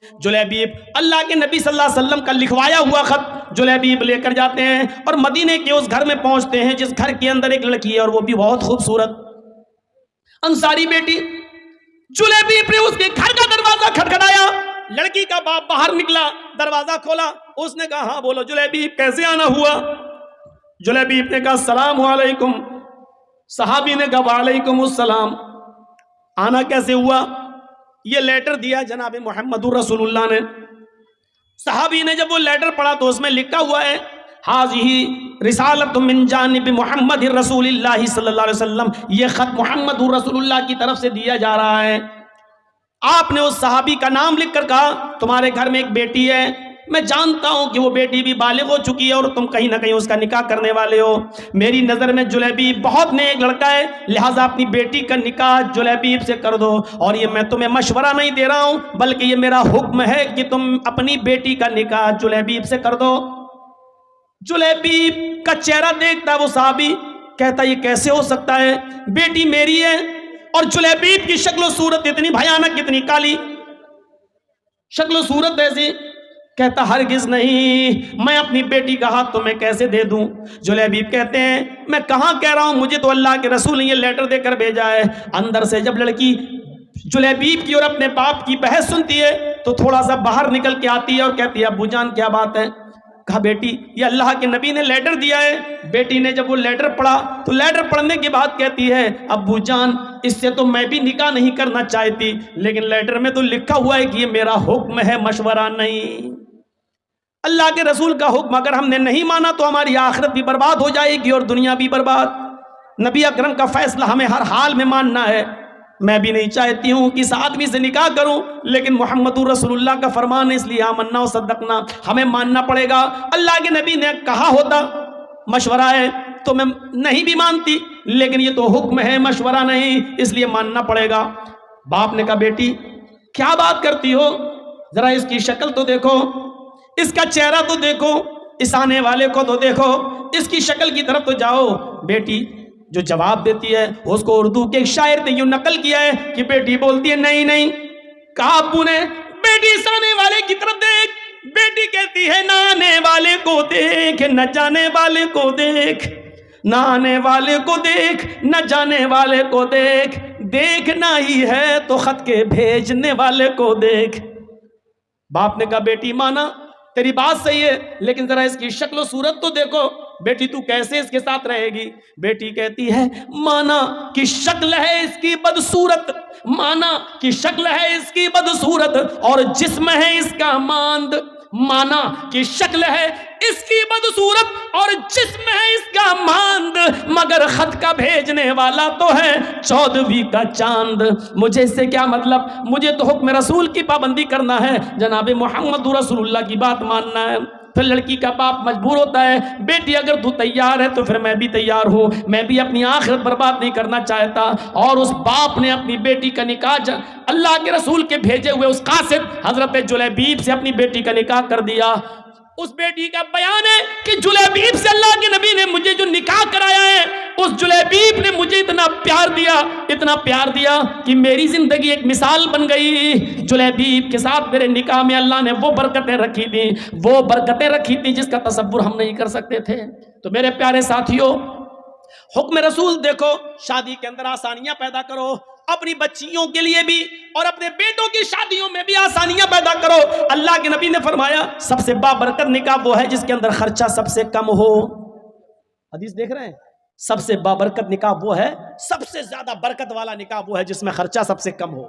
جلیبیب اللہ کے نبی صلی اللہ علیہ وسلم کا لکھوایا ہوا خط جلیبیب لے کر جاتے ہیں اور مدینے کے اس گھر میں پہنچتے ہیں جس گھر کے اندر ایک لڑکی ہے اور وہ بھی بہت خوبصورت انصاری بیٹی. جلیبیب نے اس کے گھر کا دروازہ کھٹکھٹایا. لڑکی کا باپ باہر نکلا, دروازہ کھولا. اس نے کہا ہاں بولو جلیبیب کیسے آنا ہوا؟ جلیبیب نے کہا السلام علیکم. صحابی نے کہا وعلیکم السلام. آنا کیسے ہوا؟ یہ لیٹر دیا جناب محمد رسول اللہ نے. صحابی نے جب وہ لیٹر پڑھا تو اس میں لکھا ہوا ہے حاضی رسالت من جانب محمد رسول اللہ صلی اللہ علیہ وسلم. یہ خط محمد رسول اللہ کی طرف سے دیا جا رہا ہے. آپ نے اس صحابی کا نام لکھ کر کہا تمہارے گھر میں ایک بیٹی ہے, میں جانتا ہوں کہ وہ بیٹی بھی بالغ ہو چکی ہے اور تم کہیں نہ کہیں اس کا نکاح کرنے والے ہو. میری نظر میں جلیبیب بہت نیک لڑکا ہے, لہٰذا اپنی بیٹی کا نکاح جلیبیب سے کر دو. اور یہ میں تمہیں مشورہ نہیں دے رہا ہوں بلکہ یہ میرا حکم ہے کہ تم اپنی بیٹی کا نکاح جلیبیب سے کر دو. جلیبیب کا چہرہ دیکھتا وہ صحابی, کہتا یہ کیسے ہو سکتا ہے؟ بیٹی میری ہے. اور جلیبیب کی شکل و صورت اتنی بھیانک, اتنی کالی شکل و صورت ایسی. کہتا ہرگز نہیں, میں اپنی بیٹی کا ہاتھ تمہیں کیسے دے دوں؟ جلیبیب کہتے ہیں میں کہاں کہہ رہا ہوں, مجھے تو اللہ کے رسول نے یہ لیٹر دے کر بھیجا ہے. اندر سے جب لڑکی جلیبیب کی اور اپنے باپ کی بحث سنتی ہے تو تھوڑا سا باہر نکل کے آتی ہے اور کہتی ہے ابو جان کیا بات ہے؟ کہا بیٹی یہ اللہ کے نبی نے لیٹر دیا ہے. بیٹی نے جب وہ لیٹر پڑھا تو لیٹر پڑھنے کے بعد کہتی ہے ابو جان اس سے تو میں بھی نکاح نہیں کرنا چاہتی, لیکن لیٹر میں تو لکھا ہوا ہے کہ یہ میرا حکم ہے, مشورہ نہیں. اللہ کے رسول کا حکم اگر ہم نے نہیں مانا تو ہماری آخرت بھی برباد ہو جائے گی اور دنیا بھی برباد. نبی اکرم کا فیصلہ ہمیں ہر حال میں ماننا ہے. میں بھی نہیں چاہتی ہوں کہ اس آدمی سے نکاح کروں, لیکن محمد رسول اللہ کا فرمان ہے اس لیے آمنا و صدقنا, ہمیں ماننا پڑے گا. اللہ کے نبی نے کہا ہوتا مشورہ ہے تو میں نہیں بھی مانتی, لیکن یہ تو حکم ہے مشورہ نہیں, اس لیے ماننا پڑے گا. باپ نے کہا بیٹی کیا بات کرتی ہو, ذرا اس کی شکل تو دیکھو, اس کا چہرہ تو دیکھو, اس آنے والے کو تو دیکھو, اس کی شکل کی طرف تو جاؤ. بیٹی جو جواب دیتی ہے اس کو اردو کے ایک شاعر نے یوں نقل کیا ہے کہ بیٹی بولتی ہے نہیں نہیں. کہا ابو نے بیٹی اس آنے والے کی طرف دیکھ. بیٹی کہتی ہے نہ آنے والے کو دیکھ نہ جانے والے کو دیکھ, نہ آنے والے کو دیکھ نہ جانے والے کو دیکھ, دیکھنا ہی ہے تو خط کے بھیجنے والے کو دیکھ. باپ نے کہا بیٹی مانا تیری بات صحیح ہے, لیکن ذرا اس کی شکل و صورت تو دیکھو, بیٹی تو کیسے اس کے ساتھ رہے گی؟ بیٹی کہتی ہے مانا کی شکل ہے اس کی بدصورت, مانا کی شکل ہے اس کی بدصورت اور جسم ہے اس کا ماند. مانا کی شکل ہے اس کی بدصورت اور جسم ہے اس کا ماند, مگر خط کا بھیجنے والا تو ہے 14ویں کا چاند. مجھے اس سے کیا مطلب, مجھے تو حکم رسول کی پابندی کرنا ہے, جناب محمد رسول اللہ کی بات ماننا ہے. پھر لڑکی کا باپ مجبور ہوتا ہے بیٹی اگر تو تیار ہے تو پھر میں بھی تیار ہوں, میں بھی اپنی آخرت برباد نہیں کرنا چاہتا. اور اس باپ نے اپنی بیٹی کا نکاح اللہ کے رسول کے بھیجے ہوئے اس قاصد حضرت جلیبیب سے اپنی بیٹی کا نکاح کر دیا. اس بیٹی کا بیان ہے کہ جلیبیب سے اللہ کے نبی نے مجھے جو نکاح کرایا ہے, اس جلیبیب نے مجھے اتنا پیار دیا کہ میری زندگی ایک مثال بن گئی. جلیبیب کے ساتھ میرے نکاح میں اللہ نے وہ برکتیں رکھی تھی جس کا تصور ہم نہیں کر سکتے تھے. تو میرے پیارے ساتھیوں, حکم رسول دیکھو, شادی کے اندر آسانیاں پیدا کرو, اپنی بچیوں کے لیے بھی اور اپنے بیٹوں کی شادیوں میں بھی آسانیاں پیدا کرو. اللہ کے نبی نے فرمایا سب سے بابرکت نکاح وہ ہے جس کے اندر خرچہ سب سے کم ہو. حدیث دیکھ رہے ہیں, سب سے بابرکت نکاح وہ ہے, سب سے زیادہ برکت والا نکاح وہ ہے جس میں خرچہ سب سے کم ہو.